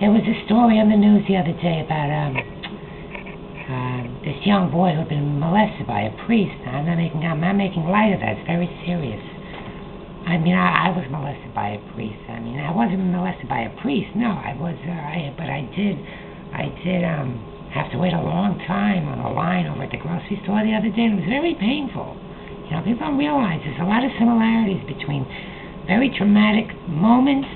There was a story on the news the other day about this young boy who had been molested by a priest. I'm not making light of that. It's very serious. I mean, I was molested by a priest. I mean, I wasn't molested by a priest. No, I was. But I did have to wait a long time on a line over at the grocery store the other day. And it was very painful. You know, people don't realize there's a lot of similarities between very traumatic moments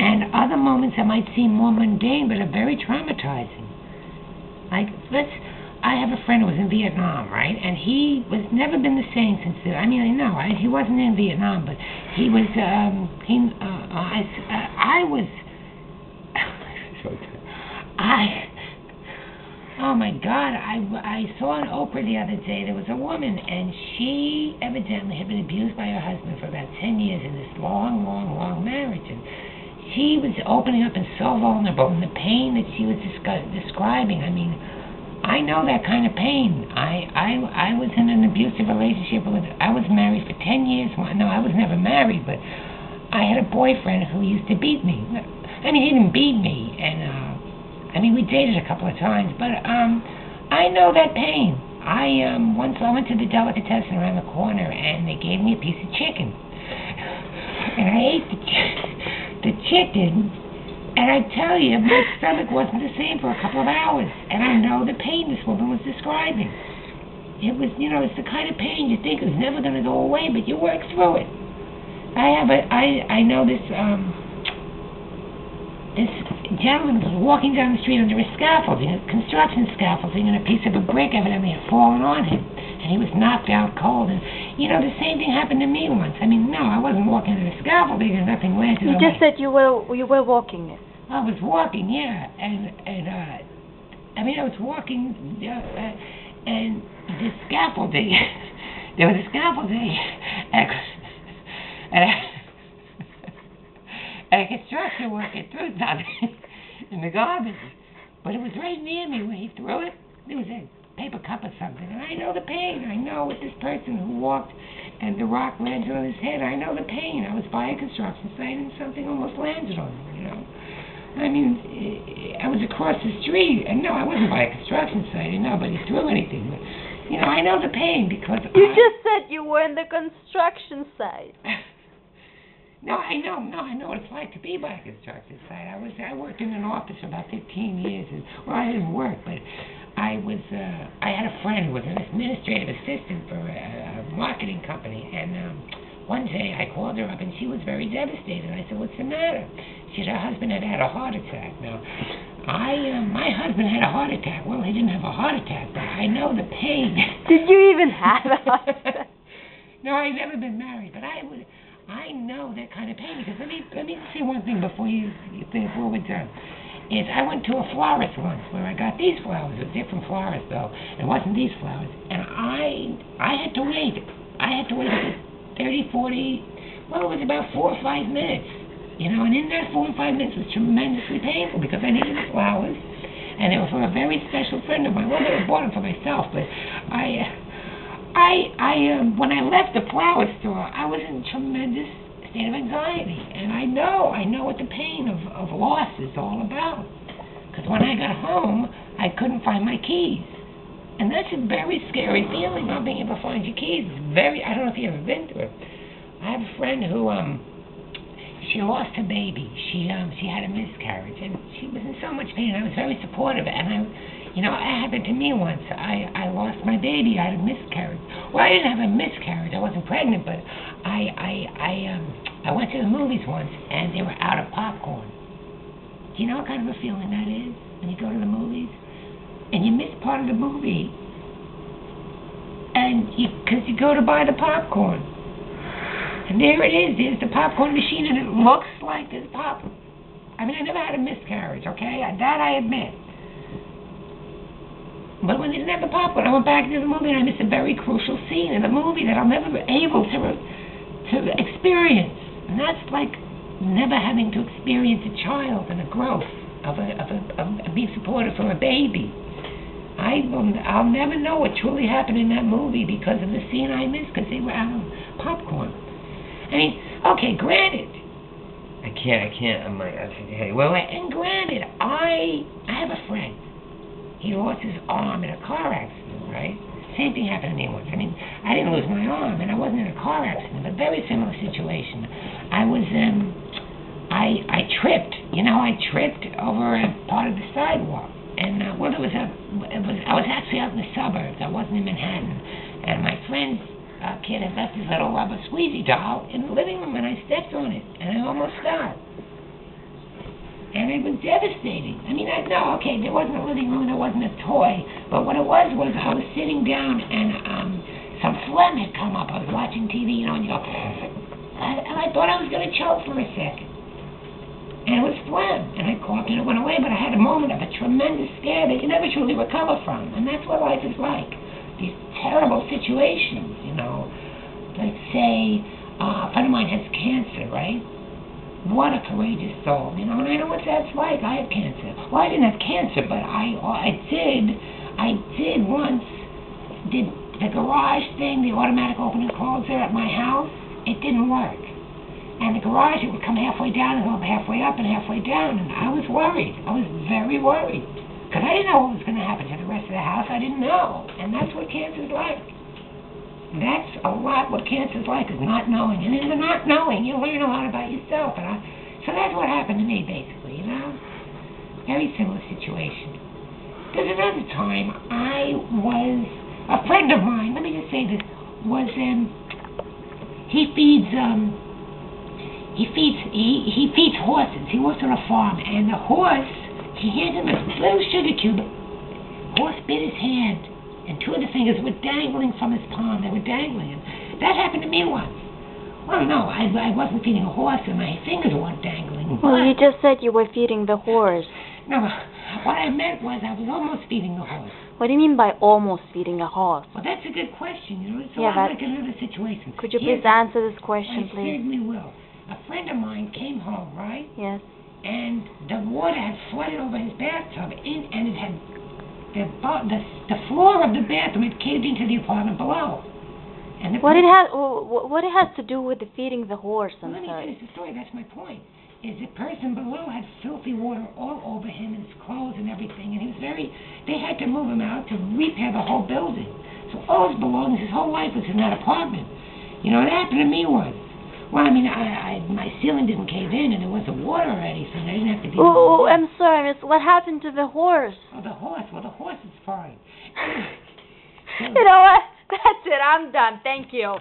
and other moments that might seem more mundane but are very traumatizing. Like, I have a friend who was in Vietnam, right? And he was never been the same since. He wasn't in Vietnam, but he was. Oh my God! I saw on Oprah the other day. There was a woman, and she evidently had been abused by her husband for about 10 years in this long marriage, and she was opening up and so vulnerable, and the pain that she was describing. I mean, I know that kind of pain. I was in an abusive relationship I was married for 10 years. No, I was never married, but I had a boyfriend who used to beat me. I mean, he didn't beat me, and we dated a couple of times, but I know that pain. Once I went to the delicatessen around the corner, and they gave me a piece of chicken, and I ate the chicken, and I tell you, my stomach wasn't the same for a couple of hours, and I know the pain this woman was describing. It was, it's the kind of pain you think is never going to go away, but you work through it. I know this gentleman was walking down the street under a scaffolding, a construction scaffolding, and a piece of a brick evidently had fallen on him, and he was knocked out cold. And the same thing happened to me once. I mean, no, I wasn't walking under the scaffolding, and nothing landed. You just said you were walking it. I was walking, yeah, and I was walking, and the scaffolding. There was a scaffolding, and a construction worker threw something in the garbage, but it was right near me when he threw it. There was a paper cup or something, and I know the pain. I know with this person who walked and the rock landed on his head. I know the pain. I was by a construction site and something almost landed on me, I mean, I was across the street, and no, I wasn't by a construction site, and nobody threw anything, but, I know the pain because You just said you were in the construction site. No, I know what it's like to be by a construction site. I worked in an office for about 15 years, and, I didn't work, but I had a friend who was an administrative assistant for a marketing company, and one day I called her up, and she was very devastated. I said, "What's the matter?" She said her husband had a heart attack. Now, my husband had a heart attack. Well, he didn't have a heart attack, but I know the pain. Did you even have a heart attack? No, I've never been married, but I know that kind of pain, because let me say one thing before we're done. Is I went to a florist once where I got these flowers, a different florist though. It wasn't these flowers, and I had to wait. I had to wait 30, 40. Well, it was about 4 or 5 minutes, and in that 4 or 5 minutes was tremendously painful because I needed the flowers, and they were for a very special friend of mine. Well, I bought them for myself, but when I left the flower store, I was in tremendous state of anxiety, and I know what the pain of loss is all about. Because when I got home, I couldn't find my keys, and that's a very scary feeling, not being able to find your keys. I don't know if you've ever been through it. I have a friend who she lost her baby. She had a miscarriage, and she was in so much pain. I was very supportive, and it happened to me once. I lost my baby. I had a miscarriage. Well, I didn't have a miscarriage. I wasn't pregnant, but I went to the movies once, and they were out of popcorn. Do you know what kind of a feeling that is when you go to the movies and you miss part of the movie, and because you go to buy the popcorn, and there it is. There's the popcorn machine, and it looks like there's pop. I mean, I never had a miscarriage. Okay, that I admit. But when they didn't have the popcorn, I went back to the movie, and I missed a very crucial scene in the movie that I'll never be able to experience. And that's like never having to experience a child and the growth of being supported from a baby. I'll never know what truly happened in that movie because of the scene I missed, because they were out of popcorn. I mean, okay, granted, I can't. I'm like, I said, hey, well, and granted, I have a friend. He lost his arm in a car accident, right? Same thing happened to me once. I mean, I didn't lose my arm, and I wasn't in a car accident, but very similar situation. I was, I tripped. I tripped over a part of the sidewalk, and I was actually out in the suburbs. I wasn't in Manhattan, and my friend's kid had left his little rubber squeezy doll in the living room, and I stepped on it, and I almost fell. And it was devastating. I mean, okay, there wasn't a living room, there wasn't a toy, but what it was I was sitting down, and some phlegm had come up. I was watching TV, and you go, and I thought I was going to choke for a second. And it was phlegm, and I coughed, and it went away, but I had a moment of a tremendous scare that you never truly recover from, and that's what life is like. These terrible situations, Let's say a friend of mine has cancer, right? What a courageous soul, and I know what that's like. I have cancer. Well, I didn't have cancer, but I did once. Did the garage thing, the automatic open and close there at my house? It didn't work. And the garage, it would come halfway down and go halfway up and halfway down, and I was worried. I was very worried. Because I didn't know what was going to happen to the rest of the house. I didn't know. And that's what cancer's like. That's a lot what cancer's like, is not knowing. And in the not knowing, you learn a lot about yourself. So that's what happened to me, basically, Very similar situation. There's another time a friend of mine, let me just say this, he feeds horses. He works on a farm, and the horse, he hands him a little sugar cube. Horse bit his hand, and two of the fingers were dangling from his palm. They were dangling. And that happened to me once. Well, no, I wasn't feeding a horse, and my fingers weren't dangling. Well, you just said you were feeding the horse. No, what I meant was I was almost feeding the horse. What do you mean by almost feeding a horse? Well, that's a good question. It's a lot like another situation. Could you please answer this question, I please? certainly will. A friend of mine came home, right? Yes. And the water had flooded over his bathtub, and it had the floor of the bathroom had caved into the apartment below. And what it has to do with the feeding the horse? Let me finish the story. That's my point. Is the person below had filthy water all over him and his clothes and everything, and they had to move him out to repair the whole building. So all his belongings, his whole life was in that apartment. It happened to me once. Well, I mean, my ceiling didn't cave in, and there wasn't water or anything. I didn't have to be... Oh, I'm sorry, miss. What happened to the horse? Oh, the horse. Well, the horse is fine. You know what? That's it. I'm done. Thank you.